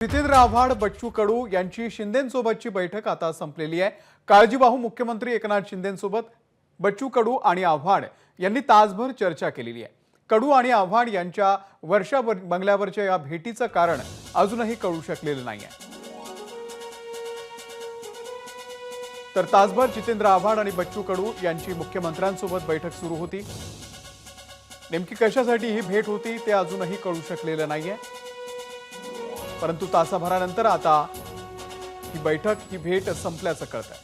जितेंद्र आव्हाड, बच्चू कडू यांची शिंदेंसोबतची बैठक आता संपलेली आहे। काळजीवाहू मुख्यमंत्री एकनाथ शिंदेंसोबत बच्चू कडू आणि आव्हाड यांनी तासभर चर्चा केलेली आहे। कडू आणि आव्हाड यांच्या वर्षा बंगल्यावरच्या या भेटीचं कारण अजूनही कळू शकलेलं नाहीये। तर तासभर जितेंद्र आव्हाड आणि बच्चू कडू यांची मुख्यमंत्र्यांसोबत बैठक सुरू होती। नेमकी कशासाठी ही भेट होती ते अजूनही कळू शकलेलं नाहीये, परंतु तासाभरानंतर आता ही बैठक, ही भेट संपल्याचं कळतंय।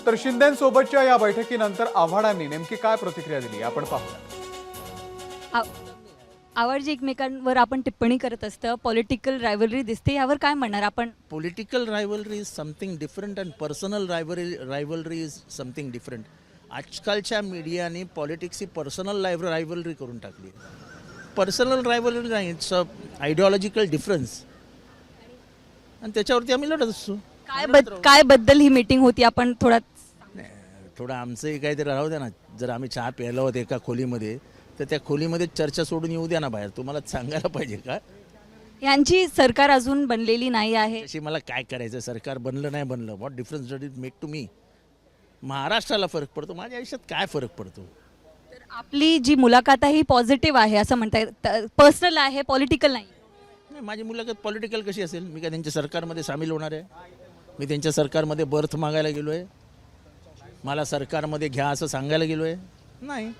तर शिंदेंसोबतच्या या बैठकीनंतर आव्हाडांनी नेमकी काय प्रतिक्रिया दिली आपण पाहूया। आव्हाडजी, एकमेकांवर आपण टिप्पणी करत असतं, पॉलिटिकल रायव्हलरी दिसते, यावर काय म्हणणार आपण? Political rivalry is something different and personal rivalry is something different. आजकालच्या मीडियाने पॉलिटिक्स ही पर्सनल रायव्हलरी करून टाकली। पर्सनल रायव्हलरी नाही, इट्स अ आयडिओलॉजिकल डिफरन्स, आणि त्याच्यावरती आम्ही लढत असतो। काय बद्दल ही मीटिंग होती, आपण थोडं आमचंही काहीतरी राहू द्या ना। जर आम्ही चहा प्यायला होते एका खोलीमध्ये, तर त्या खोलीमध्ये चर्चा सोडून येऊ द्या ना बाहेर। तुम्हाला सांगायला पाहिजे का? यांची सरकार अजून बनलेली नाही आहे, तशी मला काय करायचं? सरकार बनलं नाही बनलं, what difference does it make to me? महाराष्ट्राला फरक पडतो, माझ्या आयुष्यात काय फरक पडतो? तर आपली जी मुलाखत आहे ही पॉझिटिव्ह आहे असं म्हणताय, पर्सनल आहे, पॉलिटिकल नाही? नाही, माझी मुलाखत पॉलिटिकल कशी असेल? मी काय त्यांच्या सरकारमध्ये सामील होणार आहे? मी त्यांच्या सरकारमध्ये बर्थ मागायला गेलो आहे? मला सरकारमध्ये घ्या असं सांगायला गेलो आहे? नाही।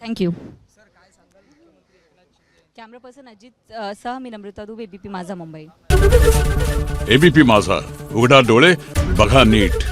थँक्यू। कॅमेरा पर्सन अजित सह मी नम्रता दुबे, एबीपी माझा, मुंबई। एबीपी माझा, उघडा डोळे बघा नीट।